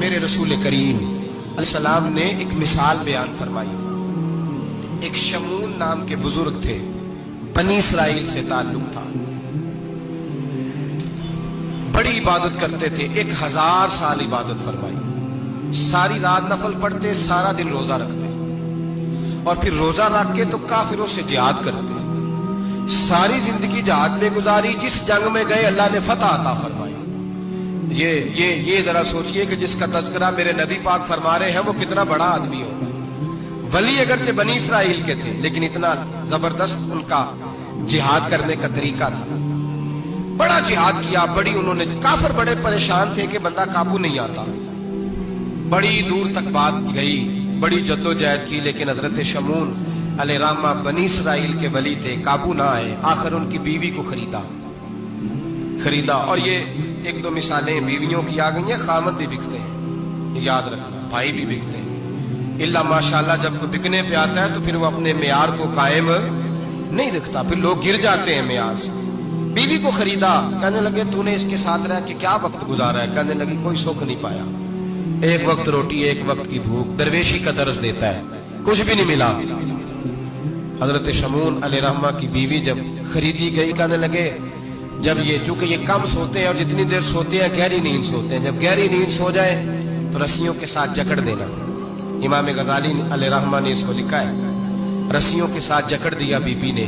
میرے رسول کریم علیہ السلام نے ایک مثال بیان فرمائی. ایک شمون نام کے بزرگ تھے، بنی اسرائیل سے تعلق تھا، بڑی عبادت کرتے تھے، 1000 سال عبادت فرمائی، ساری رات نفل پڑھتے، سارا دن روزہ رکھتے، اور پھر روزہ رکھ کے تو کافروں سے جہاد کرتے، ساری زندگی جہاد میں گزاری، جس جنگ میں گئے اللہ نے فتح عطا فرمائی. یہ ذرا سوچئے کہ جس کا تذکرہ میرے نبی پاک فرما رہے ہیں وہ کتنا بڑا آدمی ہوگا. ولی اگرچہ بنی اسرائیل کے تھے لیکن اتنا زبردست ان کا جہاد کرنے کا طریقہ تھا، بڑا جہاد کیا، بڑی انہوں نے، کافر بڑے پریشان تھے کہ بندہ قابو نہیں آتا، بڑی دور تک بات گئی، بڑی جدوجہد کی، لیکن حضرت شمون علیہ الرحمہ بنی اسرائیل کے ولی تھے، قابو نہ آئے. آخر ان کی بیوی کو خریدا. اور یہ ایک دو مثالیں بیویوں کی آ گئی ہیں، خامد بھی بکتے ہیں، یاد رکھنا، بھائی بھی بکتے ہیں. اللہ ماشاءاللہ جب کوئی بکنے پہ آتا ہے تو پھر وہ اپنے معیار کو قائم نہیں رکھتا، پھر لوگ گر جاتے ہیں معیار سے. بیوی کو خریدا، کہنے لگے تو نے اس کے ساتھ رہ کے کیا وقت گزارا ہے؟ کہنے لگی کوئی سکھ نہیں پایا، ایک وقت روٹی ایک وقت کی بھوک، درویشی کا درس دیتا ہے، کچھ بھی نہیں ملا. حضرت شمون علیہ الرحمہ کی بیوی جب خریدی گئی، کہنے لگے جب یہ چونکہ یہ کم سوتے ہیں اور جتنی دیر سوتے ہیں گہری نیند سوتے ہیں، جب گہری نیند سو جائے تو رسیوں کے ساتھ جکڑ دینا. امام غزالی علیہ الرحمہ نے اس کو لکھا ہے، رسیوں کے ساتھ جکڑ دیا بیوی نے.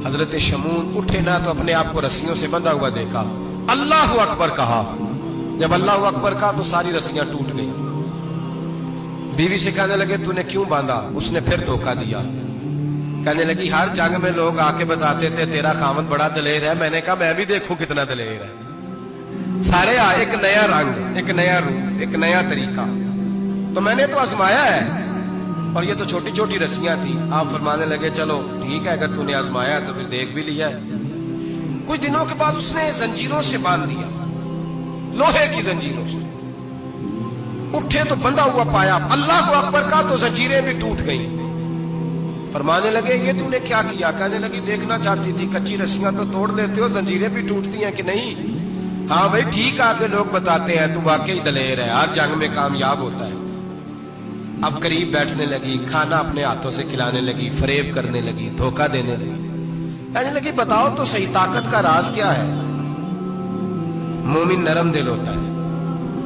حضرت شمون اٹھے نہ تو اپنے آپ کو رسیوں سے بندھا ہوا دیکھا، اللہ اکبر کہا، جب اللہ اکبر کہا تو ساری رسیاں ٹوٹ گئی. بیوی سے کہنے لگے تو نے کیوں باندھا؟ اس نے پھر دھوکہ دیا. کہنے لگی ہر جنگ میں لوگ آ کے بتاتے تھے تیرا خامد بڑا دلیر ہے، میں نے کہا میں بھی دیکھوں کتنا دلیر ہے. سارے ایک نیا رنگ، ایک نیا روپ، ایک نیا طریقہ، تو میں نے تو آزمایا ہے. اور یہ تو چھوٹی چھوٹی رسیاں تھی. آپ فرمانے لگے چلو ٹھیک ہے، اگر تو نے آزمایا تو پھر دیکھ بھی لیا ہے. کچھ دنوں کے بعد اس نے زنجیروں سے باندھ دیا، لوہے کی زنجیروں سے. اٹھے تو بندھا ہوا پایا، اللہ اکبر کا تو زنجیریں بھی ٹوٹ گئیں. فرمانے لگے یہ تو نے کیا کیا؟ کہنے لگی دیکھنا چاہتی تھی، کچی رسیاں تو توڑ دیتے ہو، زنجیریں بھی ٹوٹتی ہیں کہ نہیں؟ ہاں بھائی ٹھیک آ کے لوگ بتاتے ہیں تو واقعی دلیر ہے، ہر جنگ میں کامیاب ہوتا ہے. اب قریب بیٹھنے لگی، کھانا اپنے ہاتھوں سے کھلانے لگی، فریب کرنے لگی، دھوکہ دینے لگی. کہنے لگی بتاؤ تو صحیح طاقت کا راز کیا ہے؟ مومن نرم دل ہوتا ہے،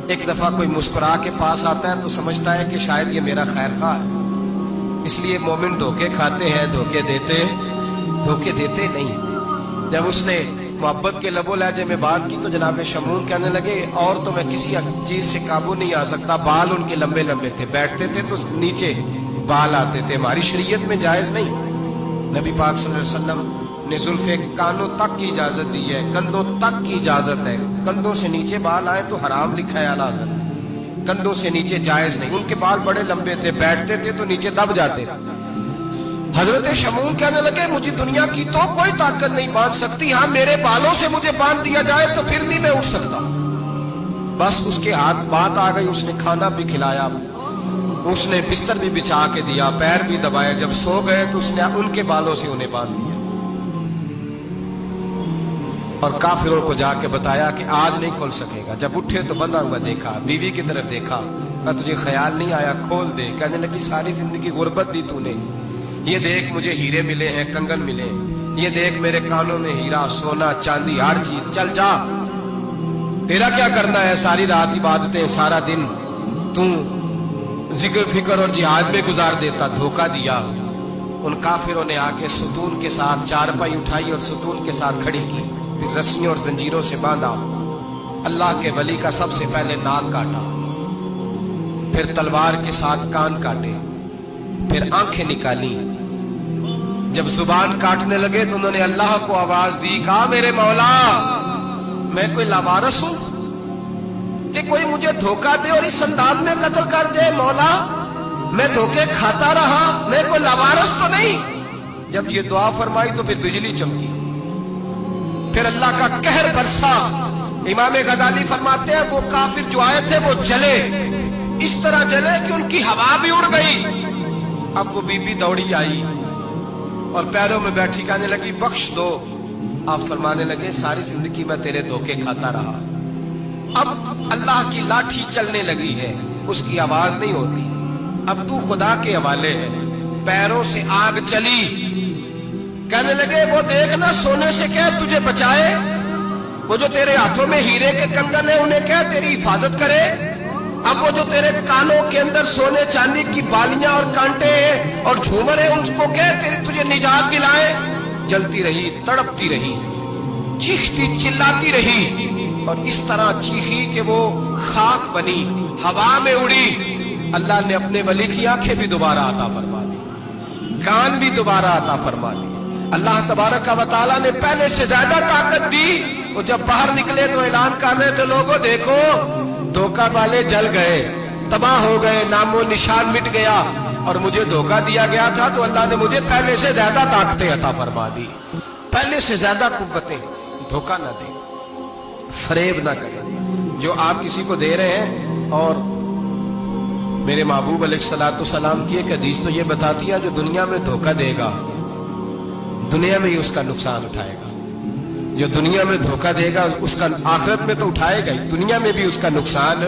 ایک دفعہ کوئی مسکرا کے پاس آتا ہے تو سمجھتا ہے کہ شاید یہ میرا خیر خواہ ہے، اس لیے مومن دھوکے کھاتے ہیں، دھوکے دیتے نہیں. جب اس نے محبت کے لب و لہجے میں بات کی تو جناب شمون کہنے لگے اور تو میں کسی چیز سے قابو نہیں آ سکتا. بال ان کے لمبے لمبے تھے، بیٹھتے تھے تو نیچے بال آتے تھے، ہماری شریعت میں جائز نہیں. نبی پاک صلی اللہ علیہ وسلم نے زلفے کانوں تک کی اجازت دی ہے، کندھوں تک کی اجازت ہے. کندھوں سے نیچے بال آئے تو حرام لکھا ہے اعلیٰ حضرت، کندھوں سے نیچے جائز نہیں. ان کے بال بڑے لمبے تھے، بیٹھتے تھے تو نیچے دب جاتے. حضرت شمون کہنے لگے مجھے دنیا کی تو کوئی طاقت نہیں باندھ سکتی، ہاں میرے بالوں سے مجھے باندھ دیا جائے تو پھر نہیں میں اٹھ سکتا. بس اس کے ہاتھ بات آ گئی، اس نے کھانا بھی کھلایا، اس نے بستر بھی بچھا کے دیا، پیر بھی دبائے. جب سو گئے تو اس نے ان کے بالوں سے انہیں باندھ دیا اور کافروں کو جا کے بتایا کہ آج نہیں کھل سکے گا. جب اٹھے تو بندھا ہوا دیکھا، بیوی کی طرف دیکھا، کہا تجھے خیال نہیں آیا کھول دے؟ کہنے لگی ساری زندگی غربت دی تو نے، یہ دیکھ مجھے ہیرے ملے ہیں، کنگن ملے، یہ دیکھ میرے کانوں میں ہیرا، سونا، چاندی، ہر چیز، چل جا، تیرا کیا کرنا ہے؟ ساری رات عبادتیں، سارا دن تو ذکر فکر اور جہاد میں گزار دیتا. دھوکہ دیا. ان کافروں نے آ کے ستون کے ساتھ چارپائی اٹھائی اور ستون کے ساتھ کھڑی کی، پھر رسیوں اور زنجیروں سے باندھا. اللہ کے ولی کا سب سے پہلے ناک کاٹا، پھر تلوار کے ساتھ کان کاٹے، پھر آنکھیں نکالی. جب زبان کاٹنے لگے تو انہوں نے اللہ کو آواز دی، کہا میرے مولا میں کوئی لاوارث ہوں کہ کوئی مجھے دھوکہ دے اور اس انداز میں قتل کر دے؟ مولا میں دھوکے کھاتا رہا، میں کوئی لاوارث تو نہیں. جب یہ دعا فرمائی تو پھر بجلی چمکی، پھر اللہ کا قہر برسا. امام غزالی فرماتے ہیں وہ کافر جو آئے تھے وہ جلے، اس طرح جلے کہ ان کی ہوا بھی اڑ گئی. اب وہ بی بی دوڑی آئی اور پیروں میں بیٹھی، کہنے لگی بخش دو. آپ فرمانے لگے ساری زندگی میں تیرے دھوکے کھاتا رہا، اب اللہ کی لاٹھی چلنے لگی ہے، اس کی آواز نہیں ہوتی. اب تو خدا کے حوالے ہے. پیروں سے آگ چلی. کہنے لگے وہ دیکھنا سونے سے کیا تجھے بچائے, وہ جو تیرے ہاتھوں میں ہیرے کے کنگن ہیں انہیں کیا تیری حفاظت کرے, اب وہ جو تیرے کانوں کے اندر سونے چاندی کی بالیاں اور کانٹے ہیں اور جھومر ہیں ان کو کیا تجھے نجات دلائے. جلتی رہی, تڑپتی رہی, چیختی چلاتی رہی, اور اس طرح چیخی کہ وہ خاک بنی, ہوا میں اڑی. اللہ نے اپنے ولی کی آنکھیں بھی دوبارہ عطا فرما دی, کان بھی دوبارہ عطا فرما دی. اللہ تبارک و تعالیٰ نے پہلے سے زیادہ طاقت دی. وہ جب باہر نکلے تو اعلان کر رہے تھے, لوگوں دیکھو دھوکہ والے جل گئے, تباہ ہو گئے, نام و نشان مٹ گیا, اور مجھے دھوکہ دیا گیا تھا تو اللہ نے مجھے پہلے سے زیادہ طاقتیں عطا فرما دی, پہلے سے زیادہ قوتیں. دھوکہ نہ دیں, فریب نہ کریں. جو آپ کسی کو دے رہے ہیں, اور میرے محبوب علیہ الصلوۃ والسلام کی ایک حدیث تو یہ بتاتی ہے جو دنیا میں دھوکہ دے گا دنیا میں ہی اس کا نقصان اٹھائے گا. جو دنیا میں دھوکہ دے گا اس کا آخرت میں تو اٹھائے گا ہی, دنیا میں بھی اس کا نقصان